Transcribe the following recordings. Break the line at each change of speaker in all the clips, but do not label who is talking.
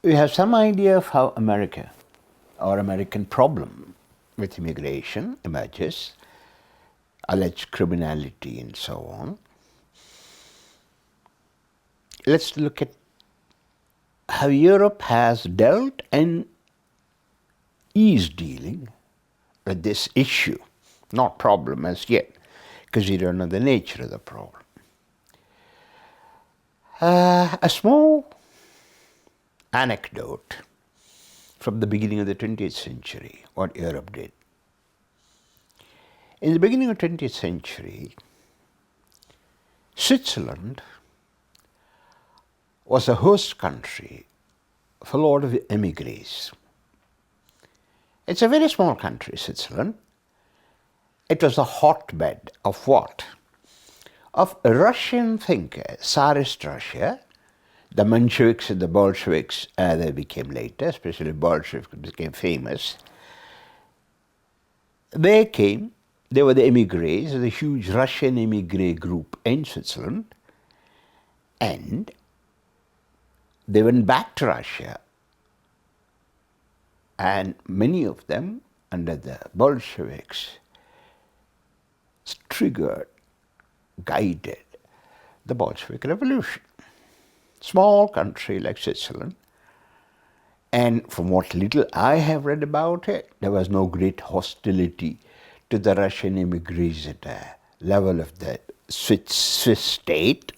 we have some idea of how America or American problem with immigration emerges, alleged criminality and so on. Let's look at how Europe has dealt and is dealing with this issue, not problem as yet, because we don't know the nature of the problem. A small anecdote from the beginning of the 20th century, what Europe did. In the beginning of the 20th century, Switzerland was a host country for a lot of emigres. It's a very small country, Switzerland. It was a hotbed of what? Of Russian thinkers, Tsarist Russia. The Mensheviks and the Bolsheviks, they became later, especially Bolsheviks became famous. They came, they were the emigres, the huge Russian emigre group in Switzerland, and they went back to Russia, and many of them, under the Bolsheviks, triggered, guided the Bolshevik Revolution. Small country like Switzerland, and from what little I have read about it, there was no great hostility to the Russian emigres at the level of the Swiss state,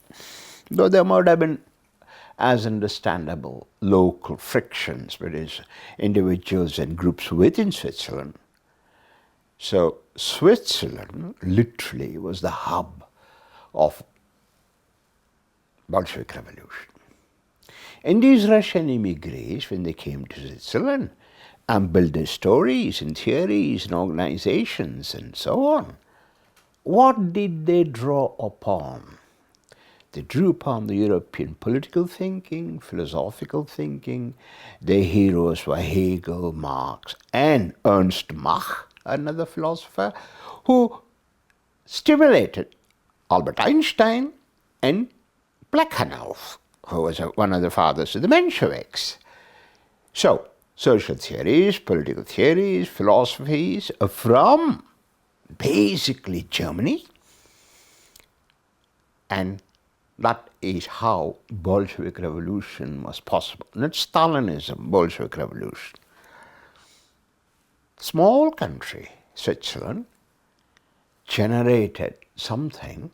though there might have been, as understandable, local frictions between individuals and groups within Switzerland. So Switzerland literally was the hub of Bolshevik Revolution. And these Russian emigres, when they came to Switzerland and built their stories and theories and organizations and so on, what did they draw upon? They drew upon the European political thinking, philosophical thinking. Their heroes were Hegel, Marx, and Ernst Mach, another philosopher, who stimulated Albert Einstein and Plekhanov, who was one of the fathers of the Mensheviks. So, social theories, political theories, philosophies from basically Germany, and that is how Bolshevik Revolution was possible. Not Stalinism, Bolshevik Revolution. Small country, Switzerland, generated something,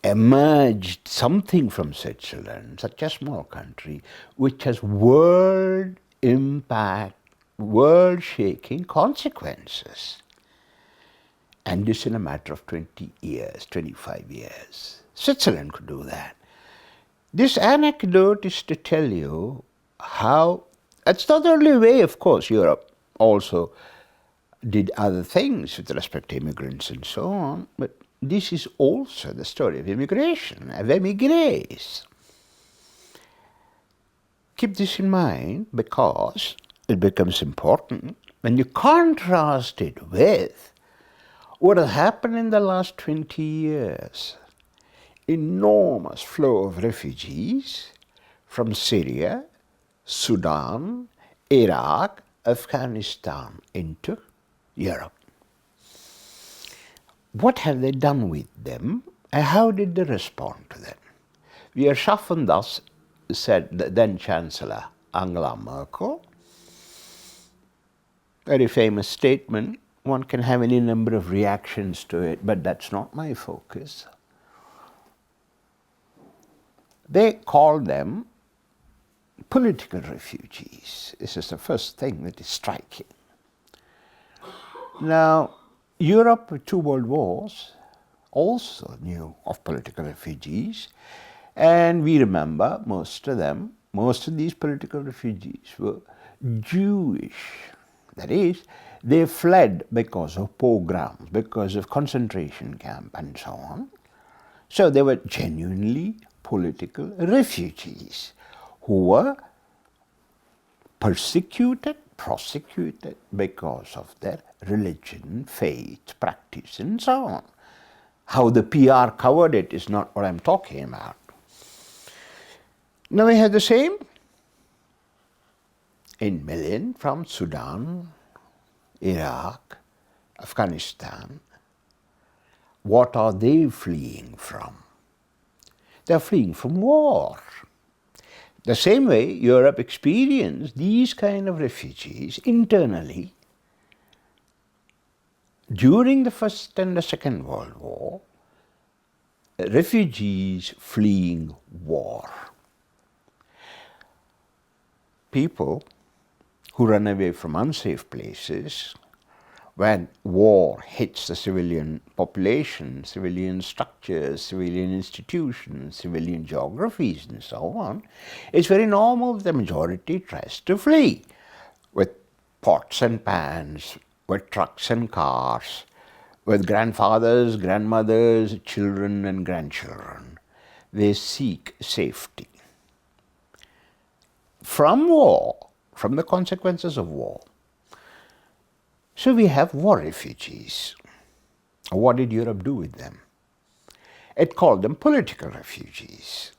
emerged something from Switzerland, such a small country, which has world impact, world-shaking consequences. And this in a matter of 20 years, 25 years. Switzerland could do that. This anecdote is to tell you how, it's not the only way, of course, Europe also did other things with respect to immigrants and so on, but this is also the story of immigration, of emigres. Keep this in mind because it becomes important when you contrast it with what has happened in the last 20 years. Enormous flow of refugees from Syria, Sudan, Iraq, Afghanistan into Europe. What have they done with them, and how did they respond to them? We are schaffen das, said the then Chancellor Angela Merkel. Very famous statement. One can have any number of reactions to it, but that's not my focus. They call them political refugees. This is the first thing that is striking. Now, Europe with 2 world wars also knew of political refugees, and we remember most of these political refugees were Jewish. That is, they fled because of pogroms, because of concentration camp and so on. So they were genuinely political refugees who were persecuted, prosecuted because of their religion, faith, practice, and so on. How the PR covered it is not what I'm talking about. Now we have the same in million from Sudan, Iraq, Afghanistan. What are they fleeing from? They're fleeing from war. The same way Europe experienced these kind of refugees internally during the First and the Second World War, refugees fleeing war. People who run away from unsafe places when war hits the civilian population, civilian structures, civilian institutions, civilian geographies and so on, it's very normal that the majority tries to flee with pots and pans, with trucks and cars, with grandfathers, grandmothers, children and grandchildren. They seek safety from war, from the consequences of war. So we have war refugees. What did Europe do with them? It called them political refugees.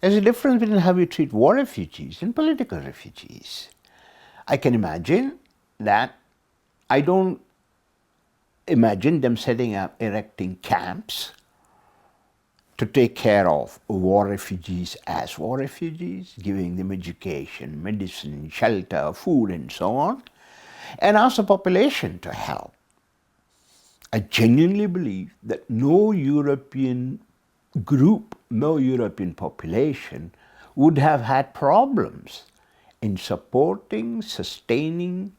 There's a difference between how we treat war refugees and political refugees. I can imagine that I don't imagine them setting up, erecting camps to take care of war refugees as war refugees, giving them education, medicine, shelter, food and so on, and ask the population to help. I genuinely believe that no European group, no European population would have had problems in supporting, sustaining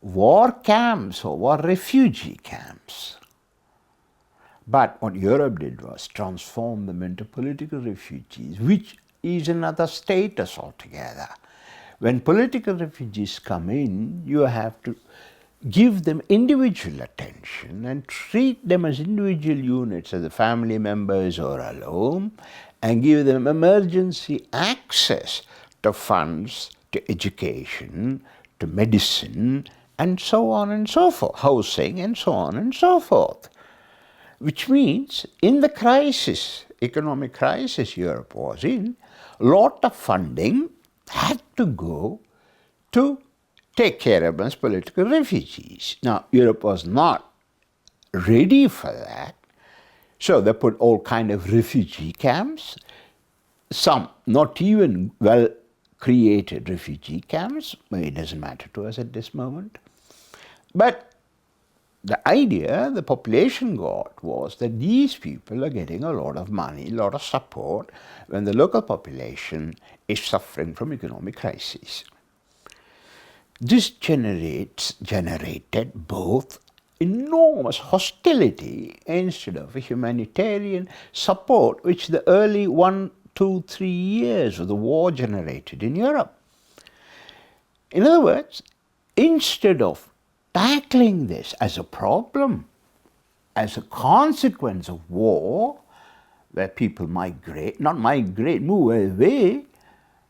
war camps or war refugee camps. But what Europe did was transform them into political refugees, which is another status altogether. When political refugees come in, you have to give them individual attention and treat them as individual units, as family members or alone, and give them emergency access to funds, to education, to medicine, and so on and so forth, housing and so on and so forth. Which means in the crisis, economic crisis Europe was in, a lot of funding had to go to take care of those political refugees. Now, Europe was not ready for that, so they put all kind of refugee camps, some not even well-created refugee camps. It doesn't matter to us at this moment. But the idea the population got was that these people are getting a lot of money, a lot of support, when the local population is suffering from economic crisis. This generated both enormous hostility instead of a humanitarian support, which the early 1, 2, 3 years of the war generated in Europe. In other words, instead of tackling this as a problem, as a consequence of war, where people migrate, not migrate, move away,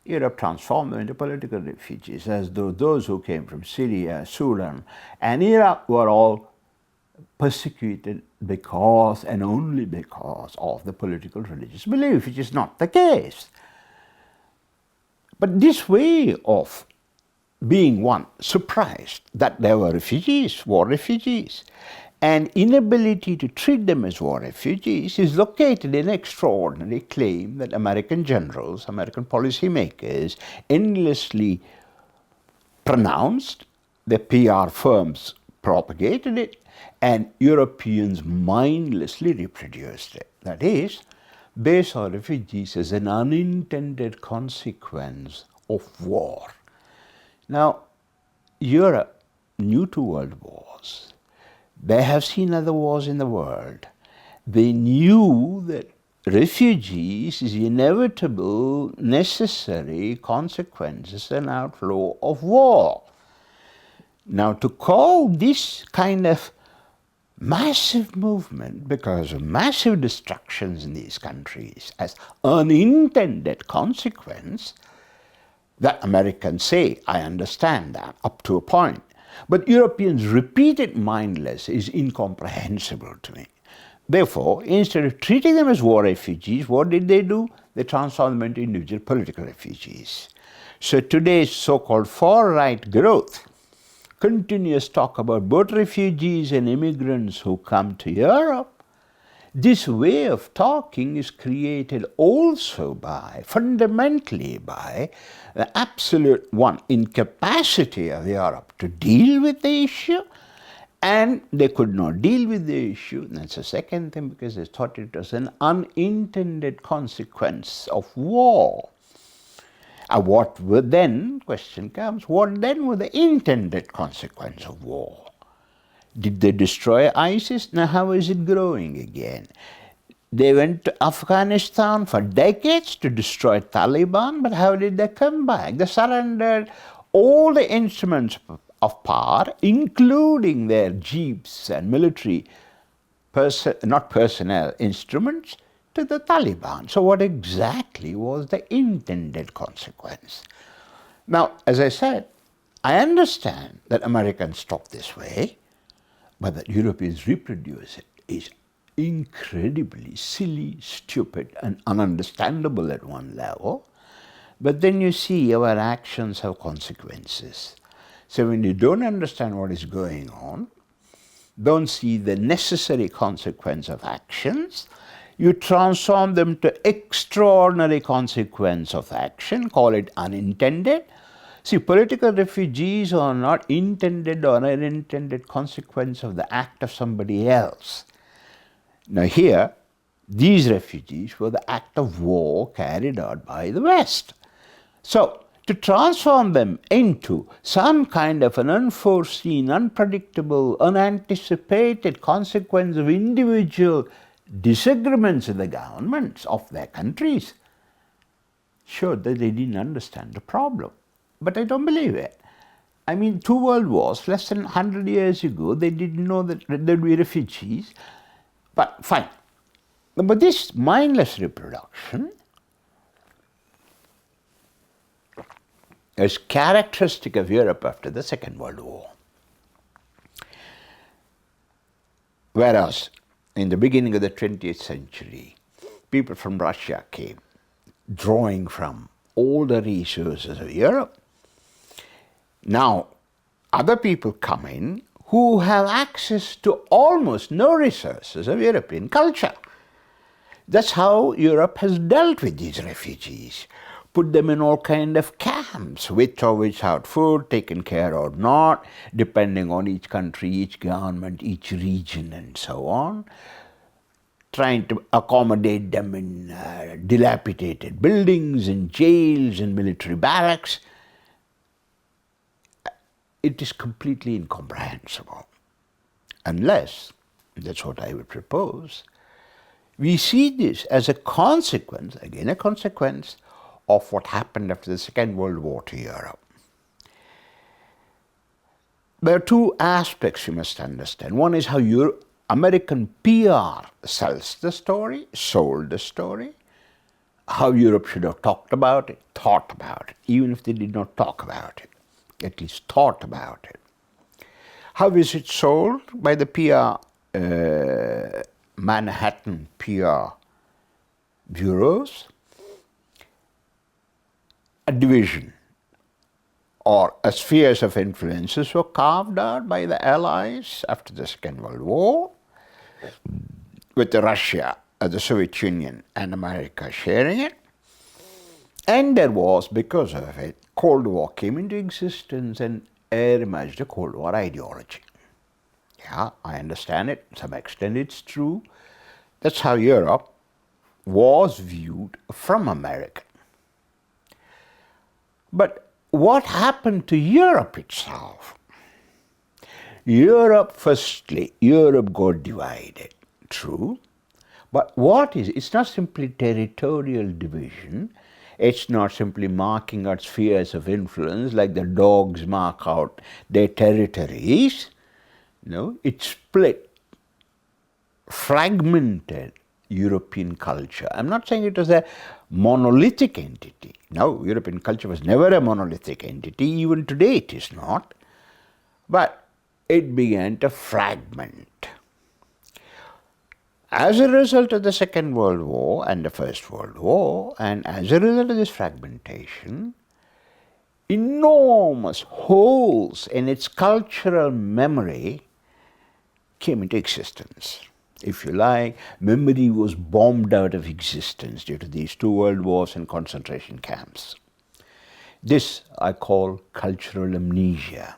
Europe transformed them into political refugees, as though those who came from Syria, Sudan, and Iraq were all persecuted because and only because of the political religious belief, which is not the case. But this way of being one surprised that there were refugees, war refugees, and inability to treat them as war refugees is located in an extraordinary claim that American generals, American policymakers endlessly pronounced, the PR firms propagated it, and Europeans mindlessly reproduced it. That is, they saw refugees as an unintended consequence of war. Now, Europe, new to world wars, they have seen other wars in the world. They knew that refugees is inevitable, necessary consequences and outflow of war. Now, to call this kind of massive movement, because of massive destructions in these countries, as unintended consequence, that Americans say, I understand that, up to a point. But Europeans repeat it mindless is incomprehensible to me. Therefore, instead of treating them as war refugees, what did they do? they transform them into individual political refugees. So today's so-called far-right growth continuous talk about both refugees and immigrants who come to Europe. This way of talking is created also by, fundamentally by, the absolute incapacity of Europe to deal with the issue, and they could not deal with the issue. And that's the second thing, because they thought it was an unintended consequence of war. What were then, question comes, what then were the intended consequences of war? Did they destroy ISIS? Now how is it growing again? They went to Afghanistan for decades to destroy Taliban, but how did they come back? They surrendered all the instruments of power, including their jeeps and military, not personnel, instruments, to the Taliban. So what exactly was the intended consequence? Now, as I said, I understand that Americans talk this way, but that Europeans reproduce it is incredibly silly, stupid, and ununderstandable at one level. But then you see our actions have consequences. So when you don't understand what is going on, don't see the necessary consequence of actions, you transform them to extraordinary consequence of action, call it unintended. See, political refugees are not intended or unintended consequence of the act of somebody else. Now here, these refugees were the act of war carried out by the West. So, to transform them into some kind of an unforeseen, unpredictable, unanticipated consequence of individual disagreements in the governments of their countries showed that they didn't understand the problem. But I don't believe it. I mean, 2 world wars, less than 100 years ago, they didn't know that there'd be refugees. But fine. But this mindless reproduction is characteristic of Europe after the Second World War. Whereas in the beginning of the 20th century, people from Russia came, drawing from all the resources of Europe. Now, other people come in who have access to almost no resources of European culture. That's how Europe has dealt with these refugees. Put them in all kind of camps, with or without food, taken care or not, depending on each country, each government, each region, and so on. Trying to accommodate them in dilapidated buildings, in jails, in military barracks. It is completely incomprehensible. Unless, that's what I would propose, we see this as a consequence, again a consequence, of what happened after the Second World War to Europe. There are 2 aspects you must understand. One is how American PR sells the story, sold the story, how Europe should have talked about it, thought about it, even if they did not talk about it, at least thought about it. How is it sold? By the PR, Manhattan PR bureaus. A division or a spheres of influences were carved out by the Allies after the Second World War, with Russia, the Soviet Union, and America sharing it. And there was, because of it, Cold War came into existence and emerged a Cold War ideology. Yeah, I understand it. To some extent it's true. That's how Europe was viewed from America. But what happened to Europe itself? Firstly, Europe got divided, true. But it's not simply territorial division. It's not simply marking out spheres of influence like the dogs mark out their territories. No, it split, fragmented European culture. I'm not saying it was a monolithic entity. No, European culture was never a monolithic entity. Even today it is not. But it began to fragment. As a result of the Second World War and the First World War, and as a result of this fragmentation, enormous holes in its cultural memory came into existence. If you like, memory was bombed out of existence due to these two world wars and concentration camps. This I call cultural amnesia.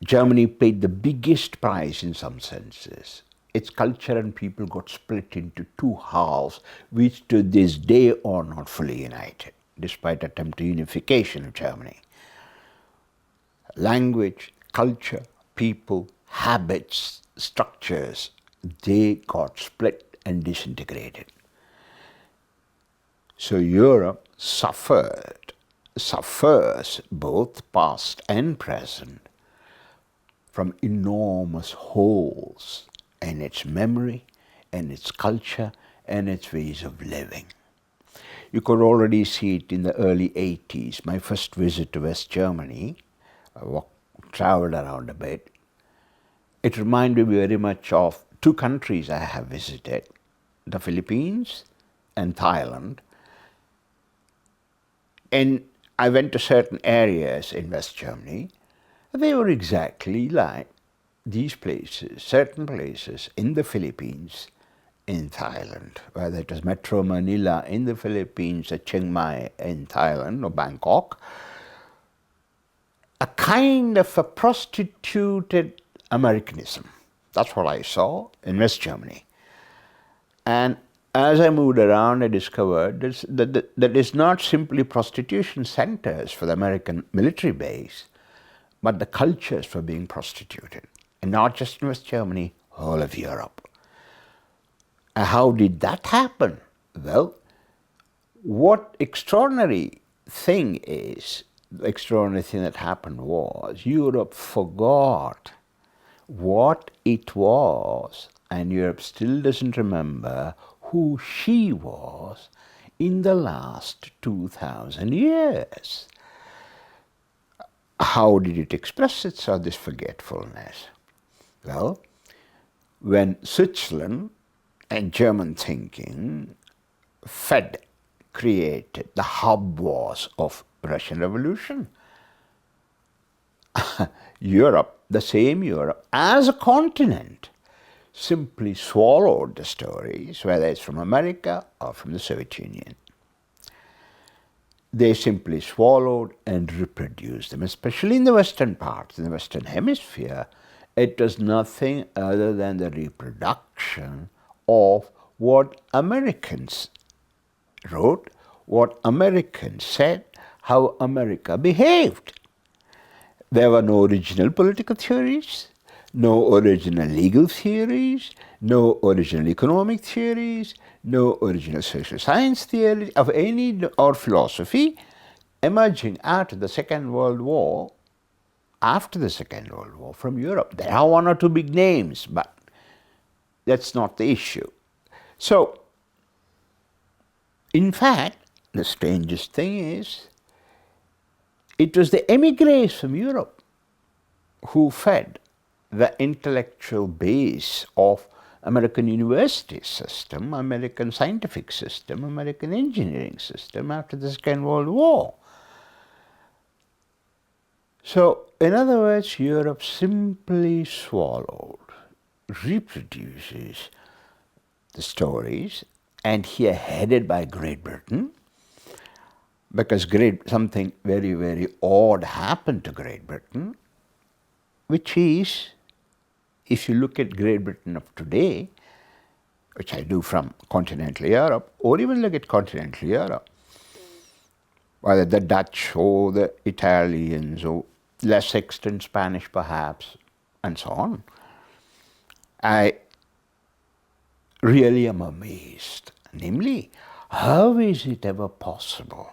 Germany paid the biggest price in some senses. Its culture and people got split into two halves, which to this day are not fully united, despite attempted unification of Germany. Language, culture, people, habits, structures, they got split and disintegrated. So Europe suffers both past and present from enormous holes in its memory, and its culture, and its ways of living. You could already see it in the early 80s. My first visit to West Germany, I traveled around a bit. It reminded me very much of two countries I have visited, the Philippines and Thailand. And I went to certain areas in West Germany. They were exactly like these places, certain places in the Philippines, in Thailand, whether it was Metro Manila in the Philippines or Chiang Mai in Thailand or Bangkok. A kind of a prostituted Americanism. That's what I saw in West Germany. And as I moved around, I discovered that it's not simply prostitution centers for the American military base, but the cultures were being prostituted. And not just in West Germany, all of Europe. And how did that happen? Well, what extraordinary thing is, the extraordinary thing that happened was Europe forgot what it was, and Europe still doesn't remember who she was in the last 2,000 years. How did it express itself, this forgetfulness? Well, when Switzerland and German thinking created the hub was of Russian Revolution, Europe, the same Europe, as a continent, simply swallowed the stories, whether it's from America or from the Soviet Union. They simply swallowed and reproduced them, especially in the Western parts, in the Western Hemisphere. It was nothing other than the reproduction of what Americans wrote, what Americans said, how America behaved. There were no original political theories, no original legal theories, no original economic theories, no original social science theories of any or philosophy emerging after the Second World War, from Europe. There are one or two big names, but that's not the issue. So, in fact, the strangest thing is, it was the emigres from Europe who fed the intellectual base of American university system, American scientific system, American engineering system after the Second World War. So, in other words, Europe simply swallowed, reproduces the stories, and here headed by Great Britain, because something very, very odd happened to Great Britain, which is, if you look at Great Britain of today, which I do from continental Europe, or even look at continental Europe, whether the Dutch or the Italians or less extent Spanish perhaps, and so on, I really am amazed. Namely, how is it ever possible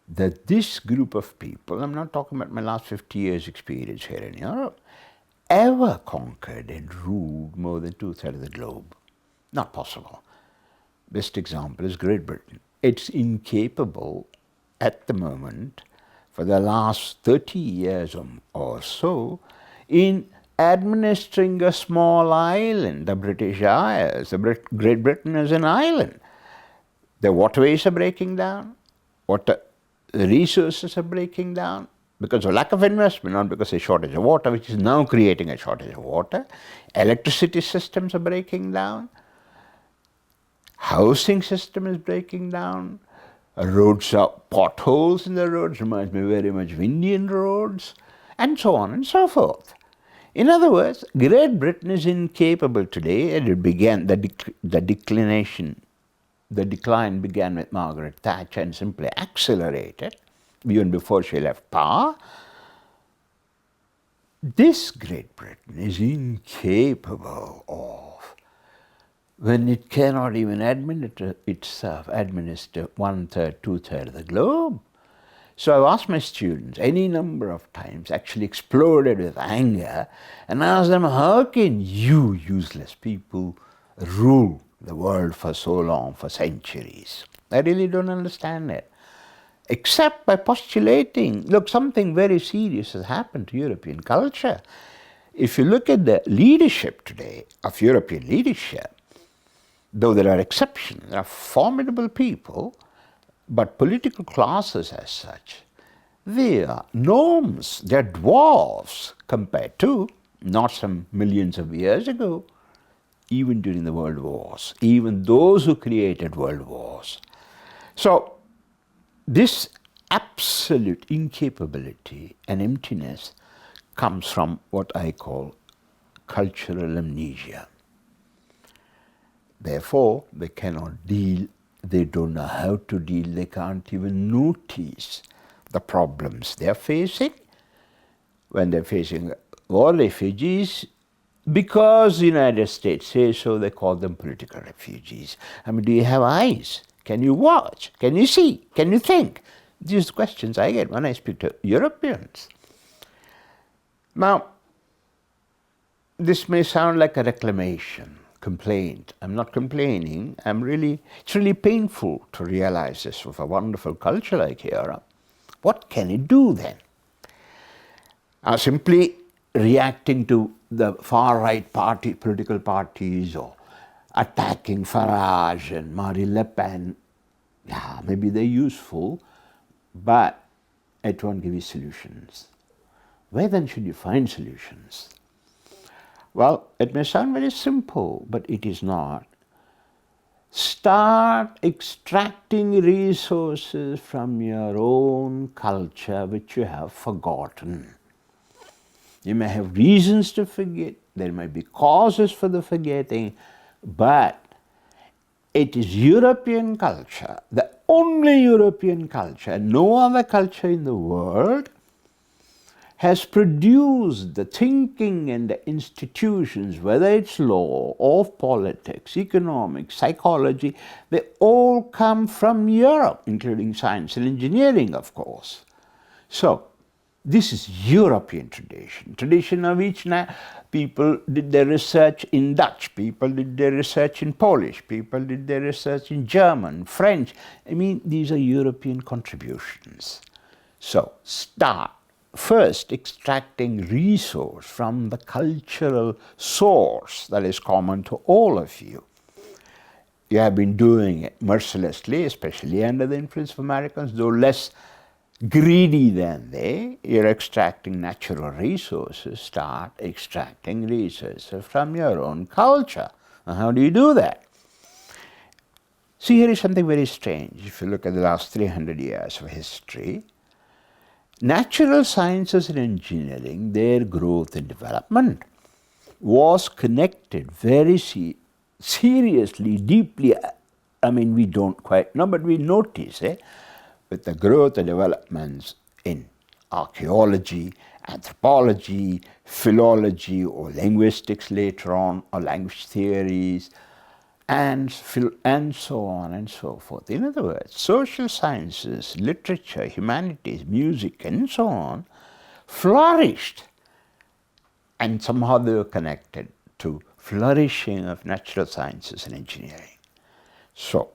that this group of people, I'm not talking about my last 50 years experience here in Europe, ever conquered and ruled more than 2/3 of the globe? Not possible. Best example is Great Britain. It's incapable at the moment, for the last 30 years or so, in administering a small island, the British Isles. Great Britain is an island. The waterways are breaking down. Water resources are breaking down because of lack of investment, not because of shortage of water, which is now creating a shortage of water. Electricity systems are breaking down. Housing system is breaking down. Roads are potholes in the roads, reminds me very much of Indian roads, and so on and so forth. In other words, Great Britain is incapable today, and it began, the decline began with Margaret Thatcher and simply accelerated even before she left power. This Great Britain is incapable of, when it cannot even administer 1/3, 2/3 of the globe. So I've asked my students any number of times, actually exploded with anger, and asked them, how can you useless people rule the world for so long, for centuries? I really don't understand it. Except by postulating, look, something very serious has happened to European culture. If you look at the leadership today of European leadership, though there are exceptions, there are formidable people, but political classes as such, they are norms, they are dwarfs compared to not some millions of years ago, even during the world wars, even those who created world wars. So this absolute incapability and emptiness comes from what I call cultural amnesia. Therefore, they cannot deal, they don't know how to deal, they can't even notice the problems they're facing when they're facing war refugees. Because the United States says so, they call them political refugees. I mean, do you have eyes? Can you watch? Can you see? Can you think? These are questions I get when I speak to Europeans. Now, this may sound like a reclamation, complaint. I'm not complaining. It's really painful to realize this with a wonderful culture like Europe. What can it do then? Simply reacting to the far-right political parties, or attacking Farage and Marine Le Pen, yeah, maybe they're useful, but it won't give you solutions. Where then should you find solutions? Well, it may sound very simple, but it is not. Start extracting resources from your own culture which you have forgotten. You may have reasons to forget, there might be causes for the forgetting, but it is European culture, the only European culture, no other culture in the world has produced the thinking and the institutions, whether it's law or politics, economics, psychology, they all come from Europe, including science and engineering, of course. So, this is European tradition of which people did their research in Dutch, people did their research in Polish, people did their research in German, French. I mean, these are European contributions. So, start first extracting resource from the cultural source that is common to all of you. You have been doing it mercilessly, especially under the influence of Americans, though less greedy than they. You're extracting natural resources. Start extracting resources from your own culture. And how do you do that? See, here is something very strange. If you look at the last 300 years of history, natural sciences and engineering, their growth and development was connected very seriously, deeply. I mean, we don't quite know, but we notice with the growth and developments in archaeology, anthropology, philology, or linguistics later on, or language theories, and so on and so forth. In other words, social sciences, literature, humanities, music, and so on flourished, and somehow they were connected to flourishing of natural sciences and engineering. So,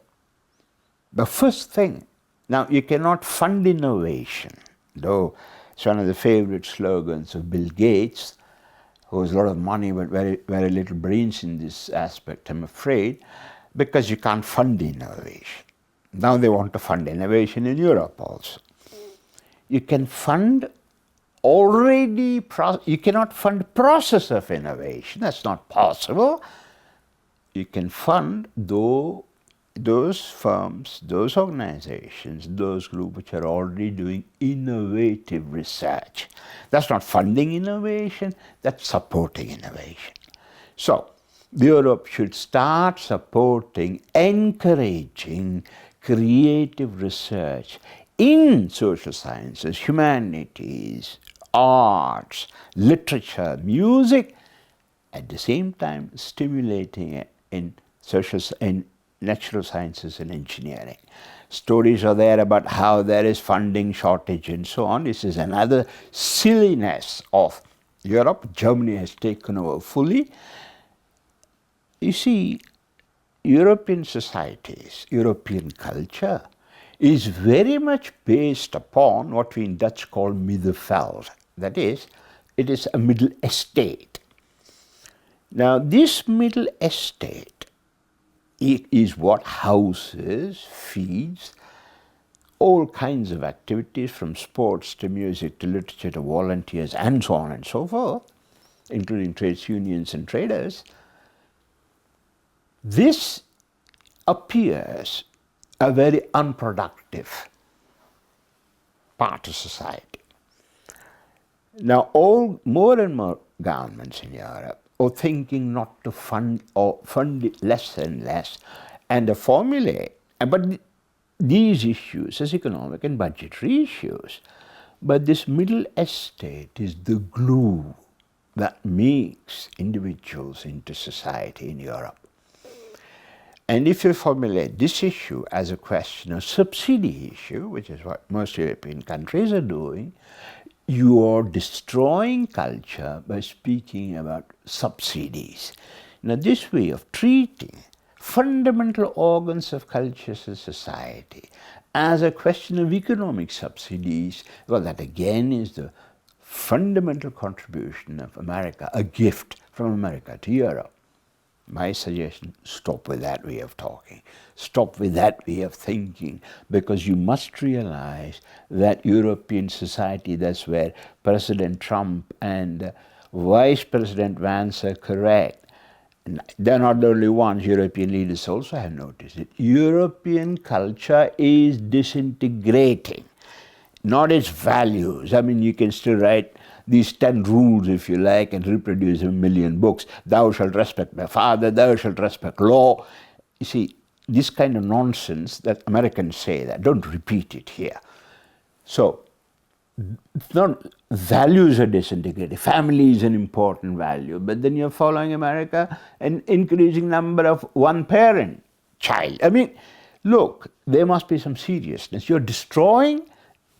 the first thing, now you cannot fund innovation, though it's one of the favorite slogans of Bill Gates. who has a lot of money but very, very little brains in this aspect, I'm afraid, because you can't fund innovation. Now they want to fund innovation in Europe also. You can fund you cannot fund process of innovation, that's not possible. You can fund those firms, those organizations, those groups which are already doing innovative research. That's not funding innovation, that's supporting innovation. So, Europe should start supporting, encouraging creative research in social sciences, humanities, arts, literature, music, at the same time stimulating it in natural sciences and engineering. Stories are there about how there is funding shortage and so on. This is another silliness of Europe. Germany has taken over fully. You see, European societies, European culture is very much based upon what we in Dutch call middenveld. That is, it is a middle estate. Now, this middle estate is what houses, feeds, all kinds of activities from sports to music to literature to volunteers and so on and so forth, including trades unions and traders. This appears a very unproductive part of society. Now, more and more governments in Europe are thinking not to fund or fund it less and less, and they formulate, but these issues as economic and budgetary issues. But this middle estate is the glue that makes individuals into society in Europe. And if you formulate this issue as a question of subsidy issue, which is what most European countries are doing, you are destroying culture by speaking about subsidies. Now, this way of treating fundamental organs of cultures and society as a question of economic subsidies, well, that again is the fundamental contribution of America, a gift from America to Europe. My suggestion, stop with that way of talking. Stop with that way of thinking, because you must realize that European society, that's where President Trump and Vice President Vance are correct. And they're not the only ones, European leaders also have noticed it. European culture is disintegrating, not its values. I mean, you can still write these 10 rules, if you like, and reproduce a million books. Thou shalt respect my father, thou shalt respect law. You see, this kind of nonsense that Americans say, that don't repeat it here. So, values are disintegrated. Family is an important value, but then you're following America, an increasing number of one-parent child. I mean, look, there must be some seriousness. You're not destroying,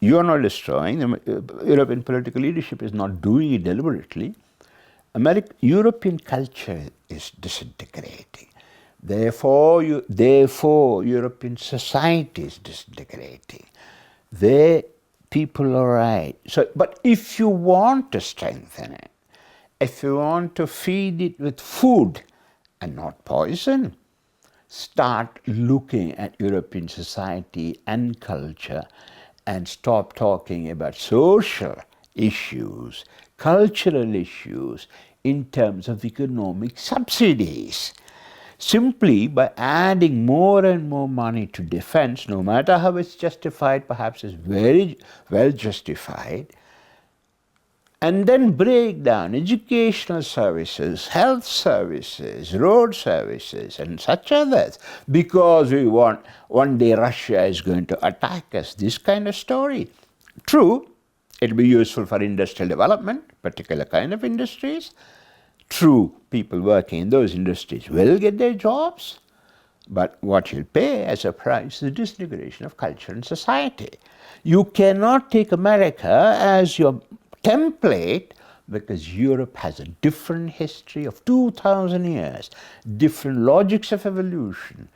European political leadership is not doing it deliberately. European culture is disintegrating. Therefore, European society is disintegrating. People are right. So, but if you want to strengthen it, if you want to feed it with food and not poison, start looking at European society and culture and stop talking about social issues, cultural issues in terms of economic subsidies. Simply by adding more and more money to defense, no matter how it's justified, perhaps it's very well justified, and then break down educational services, health services, road services, and such others, because we want one day Russia is going to attack us, this kind of story. True, it'll be useful for industrial development, particular kind of industries. True, people working in those industries will get their jobs, but what you'll pay as a price is the disintegration of culture and society. You cannot take America as your template, because Europe has a different history of 2,000 years, different logics of evolution,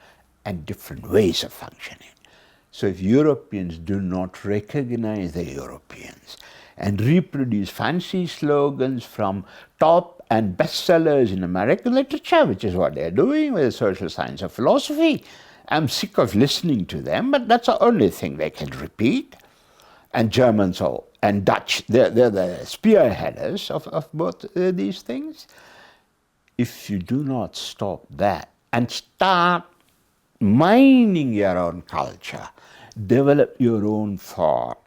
and different ways of functioning. So if Europeans do not recognize the Europeans and reproduce fancy slogans from top and bestsellers in American literature, which is what they're doing with the social science of philosophy. I'm sick of listening to them, but that's the only thing they can repeat. And Germans and Dutch, they're the spearheaders of both these things. If you do not stop that and start mining your own culture, develop your own thought,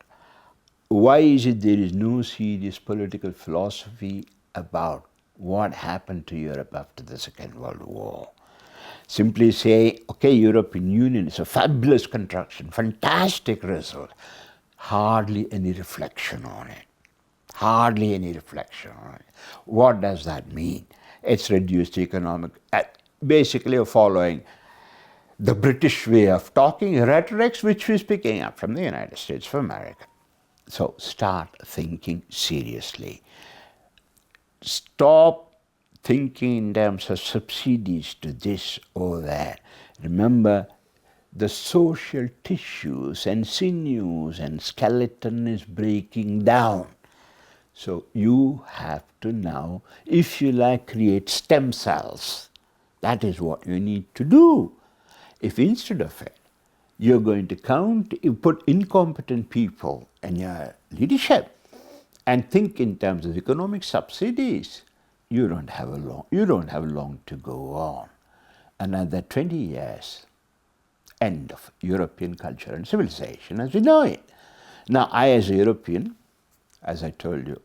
why is it there is no serious political philosophy about what happened to Europe after the Second World War? Simply say, okay, European Union is a fabulous construction, fantastic result. Hardly any reflection on it. Hardly any reflection on it. What does that mean? It's reduced economic, basically following the British way of talking, rhetorics, which is picking up from the United States of America. So start thinking seriously. Stop thinking in terms of subsidies to this or that. Remember, the social tissues and sinews and skeleton is breaking down. So you have to now, if you like, create stem cells. That is what you need to do. If instead of it, you're going to you put incompetent people in your leadership and think in terms of economic subsidies, you don't have long to go on. Another 20 years, end of European culture and civilization as we know it. Now, I as a European, as I told you,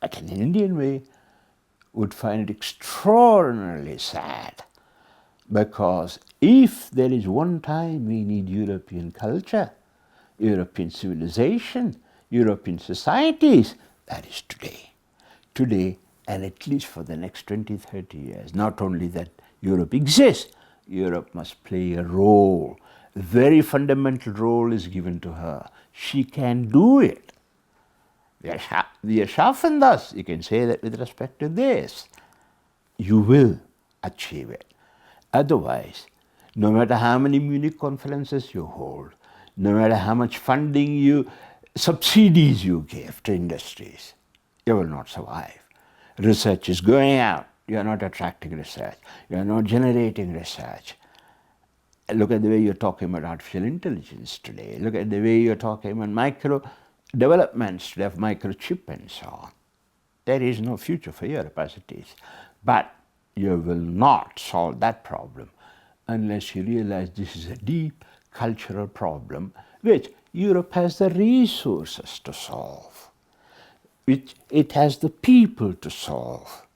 at an Indian way, would find it extraordinarily sad, because if there is one time we need European culture, European civilization, European societies, that is today. Today, and at least for the next 20, 30 years. Not only that Europe exists, Europe must play a role. A very fundamental role is given to her. She can do it. We are sharpened thus. You can say that with respect to this. You will achieve it. Otherwise, no matter how many Munich conferences you hold, no matter how much subsidies you give to industries, you will not survive. Research is going out. You are not attracting research. You are not generating research. Look at the way you're talking about artificial intelligence today. Look at the way you're talking about micro developments today of microchip and so on. There is no future for Europe as it is. But you will not solve that problem unless you realize this is a deep cultural problem which Europe has the resources to solve, which it has the people to solve.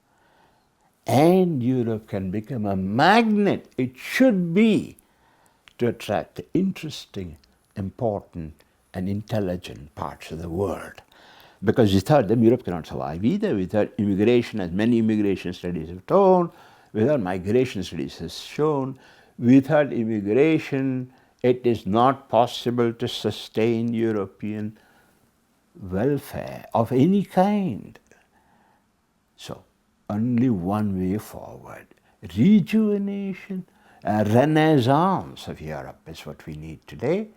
And Europe can become a magnet, it should be, to attract the interesting, important and intelligent parts of the world. Because without them, Europe cannot survive either. Without immigration, as many immigration studies have shown, without migration studies has shown, without immigration, it is not possible to sustain European welfare of any kind. So, only one way forward. Rejuvenation, a renaissance of Europe is what we need today.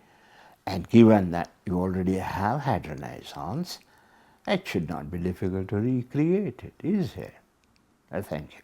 And given that you already have had renaissance, it should not be difficult to recreate it, is it? Thank you.